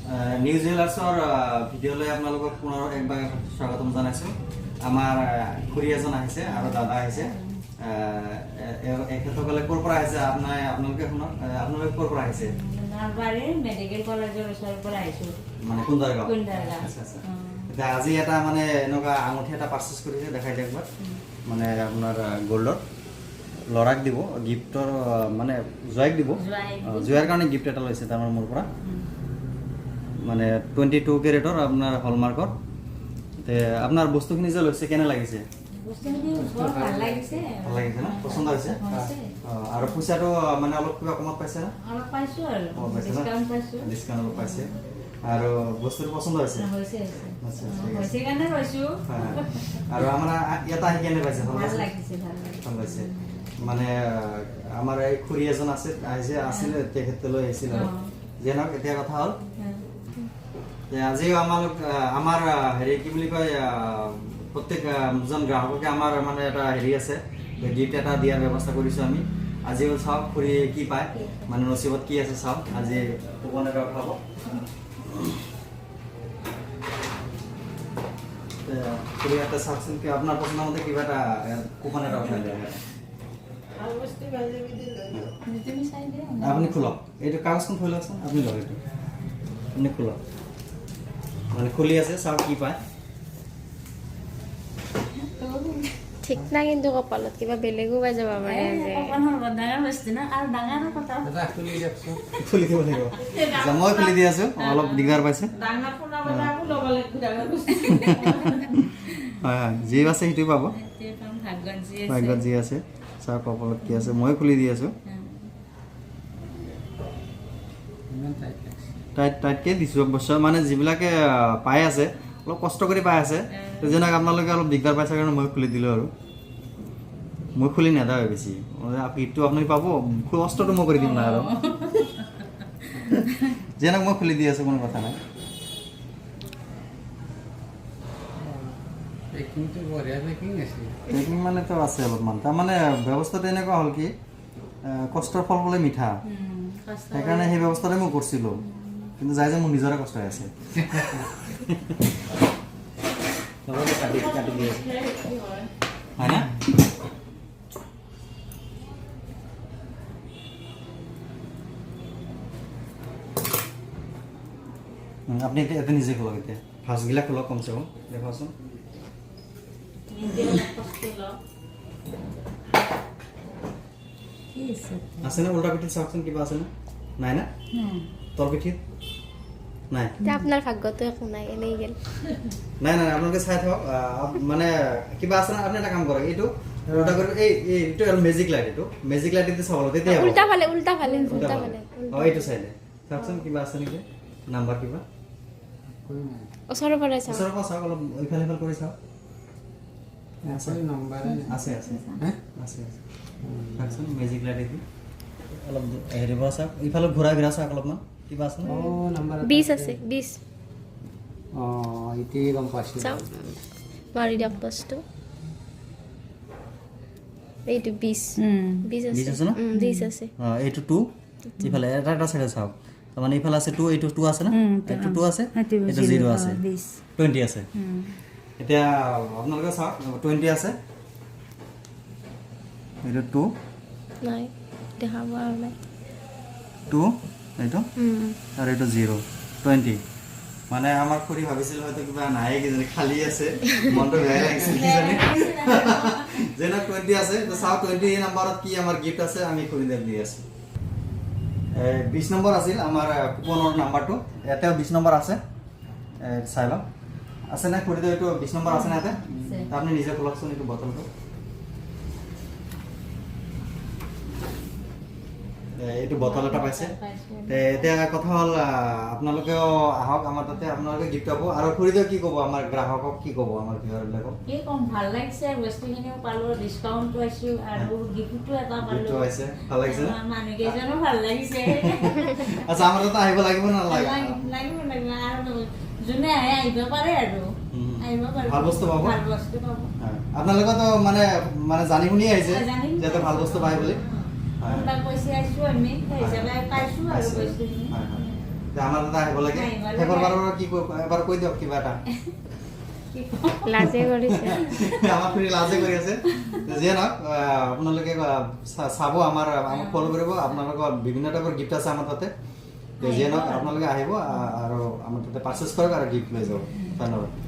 New জুৱেলাৰ্ছৰ ভিডিঅ'লৈ আপোনালোকক পুনৰ একবাৰ স্বাগতম জনাইছোঁ। আমাৰ খুৰী এজন আহিছে আৰু দাদা আহিছে। এখেতসকলে ক'ৰ পৰা আহিছে আপোনালোকে শুনক। আপোনালোকে ক'ৰ পৰা আহিছে? নলবাৰী মেডিকেল কলেজৰ ওচৰৰ পৰা আহিছোঁ। মানে কুন্দাৰগাঁও। আচ্ছা আচ্ছা। এতিয়া আজি এটা মানে এনেকুৱা আঙুঠি এটা পাৰ্চেছ কৰিছে, দেখাই দিয়ক একবাৰ। মানে আপোনাৰ গ'ল্ডৰ ল'ৰাক দিব, গিফ্টৰ মানে জোৱাইক দিব। জোৱাইৰ কাৰণে গিফ্ট এটা লৈছে তাৰমানে মোৰ পৰা। মানে 22 কেৰেটৰ আপোনাৰ হলমাৰ্কৰ। আপোনাৰ বস্তুখিনি যে লৈছে কেনে লাগিছে? ভাল লাগিছে না? পচন্দ হৈছে? আৰু পইচাটো মানে অলপ কিবা কমত পাইছে না? অলপ পাইছোঁ আৰু ডিছকাউণ্ট অলপ পাইছে। আৰু বস্তুটো পচন্দ হৈছে? হৈছে কাৰণে লৈছোঁ। আৰু আমাৰ ইয়াত আহি কেনে পাইছে? ভাল লাগিছে। ভাল পাইছে। মানে আমাৰ এই খুৰী এজন আছিলে তেখেতলৈ আহিছিল আৰু যে নহওক এতিয়া কথা হ'ল আজিও আমাৰ হেৰি কি বুলি কয় প্ৰত্যেকজন গ্ৰাহককে আমাৰ মানে এটা হেৰি আছে, গিফ্ট এটা দিয়াৰ ব্যৱস্থা কৰিছোঁ আমি। আজিও চাওক খুৰী কি পায়, মানে নচিবত কি আছে চাওক। আজি কুপন এটা উঠাব। খুৰী এটা চাওকচোন, আপোনাৰ পচন্দ মতে কিবা এটা কুপন এটা উঠাই দিয়ে। আপুনি খোলক, এইটো কাগজখন থৈ লওকচোন। আপুনি লওক, এইটো আপুনি খোলক। মানে খুলি আছে, চাওক কি পায়। ঠিক না, কিন্তু কপালত কিবা বেলেগো পাই যাব পাৰে। খুলি দিব লাগিব। মই খুলি দি আছো, অলপ দিগদাৰ পাইছে। হয় হয়, যি আছে সেইটোৱে পাব। ভাগ্যত যি আছে চাওক, কপালত কি আছে। মই খুলি দি আছো। টাইটকৈ দিছোঁ অৱশ্য, মানে যিবিলাকে পাই আছে অলপ কষ্ট কৰি পাই আছে, যেনেকৈ আপোনালোকে অলপ দিগদাৰ পাইছে কাৰণে মই খুলি দিলোঁ আৰু। মই খুলি নেদাওঁ বেছি, ইটো আপুনি পাব, কষ্টটো মই কৰি দিম না আৰু। যেনেকৈ মই খুলি দি আছোঁ, কোনো কথা নাই। পেকিং মানেতো আছে অলপমান, তাৰমানে ব্যৱস্থাটো এনেকুৱা হ'ল কি কষ্টৰ ফল বোলে মিঠা, সেইকাৰণে সেই ব্যৱস্থাতে মই কৰিছিলোঁ। কিন্তু যাই যে মোৰ নিজৰে কষ্ট হৈ আছে। হয় না? আপুনি এতিয়া নিজে খোলক। এতিয়া ফাৰ্ষ্টগিলা খোলক, কমচে কম দেখুৱাচোন। আছেনে উল্টা পিঠিত? চাওকচোন কিবা আছেনে? নাই না? তল পিঠিত নাই? আপোনাৰ ভাগ্যটো একো নাই, এনেই গেল। নাই নাই, আপোনালোকে চাই থাকক। মানে কিবা আছে না? আপুনি এটা কাম কৰক, এইটো উল্টা কৰি এইটো মেজিক লাইট, এইটো মেজিক লাইট দি চাব তেতিয়া উল্টা ফালে। এইটো চাইডে চাওকচোন কিবা আছে নেকি, নাম্বাৰ কিবা ওচৰৰ পৰা চাওক। ওচৰৰ পৰা চাওক, অলপ ইফাল সিফাল কৰি চাওক। আছে আছে চাওকচোন মেজিক লাইট এইটো অলপ হেৰি পৰা চাওক, ইফালে ঘূৰাই চাওক অলপমান কিবা আছে। 20 আছে, 20। এতিয়া গম পাইছোঁ। চাওক, মাৰি দিয়ক বস্তু। এইটো 20 আছে ন? 20 আছে। এইটো 2, ইফালে এটা চাইডে চাওক। তাৰমানে ইফালে আছে 2, এইটো 2 আছে না? এইটো 2 আছে, এইটো 0 আছে, 20 আছে। এতিয়া আপোনালোকে চাওক, 20 আছে, এইটো 2 নাই, দেখাব আৰু নাই। 2 এইটো আৰু এইটো 0, 20। মানে আমাৰ খুৰী ভাবিছিল হয়তো কিবা নাই কিজানি, খালী আছে, মনটো বেয়া লাগিছিল কিজানি। যেনে 20 আছে, চাওক 20 নম্বৰত কি আমাৰ গিফ্ট আছে, আমি খুৰীদেক দি আছোঁ। 20 নম্বৰ আছিল আমাৰ কুপনৰ নাম্বাৰটো। ইয়াতেও 20 নম্বৰ আছে, চাই লওক আছে নে খুৰীদেউ? এইটো 20 নম্বৰ আছে নে ইয়াতে? আপুনি নিজে খোলকচোন এইটো বটলটো। এইটো বটল এটা পাইছে। এতিয়া কথা হ'ল আপোনালোকেও আহক আমাৰ তাতে, আপোনালোকে গিফ্ট পাব। আৰু খুৰীদেউ কি ক'ব আমাৰ গ্ৰাহকক, কি ক'ব আমাৰ ভিউৱাৰবিলাকক? কি ক'ম, ভাল লাগিছে, বস্তুখিনিও পালোঁ, ডিছকাউণ্ট পাইছোঁ আৰু গিফ্টো এটা গিফ্টটো পালোঁ। পাইছে, ভাল লাগিছে নে? মানুহকেইজনো ভাল লাগিছে। আচ্ছা, আমাৰ তাতে আহিব লাগিব নে নালাগে? লাগিব আৰু যোনে আহে আহিব পাৰে আৰু আহিব পাৰে, ভাল বস্তু পাব। ভাল বস্তু পাব। আপোনালোকেতো মানে জানি শুনি আহিছে যাতে ভাল বস্তু পায় বুলি। কৈছে আহিছোঁ আমি, সেই হিচাপে পাইছোঁ আৰু বস্তুখিনি। যে আমাৰ তাতে আহিব লাগে শেষৰ বাৰৰ কি এবাৰ কৈ দিয়ক কিবা এটা লাজে কৰিছে আমাৰ খুৰী লাজে কৰি আছে যিয়ে নহওক আপোনালোকে চাব আমাক ফ'ল' কৰিব আপোনালোকৰ বিভিন্ন টাইপৰ গিফ্ট আছে আমাৰ তাতে যিয়ে নহওক আপোনালোকে আহিব আৰু আমাৰ তাতে পাৰ্চেছ কৰক আৰু গিফ্ট লৈ যাব ধন্যবাদ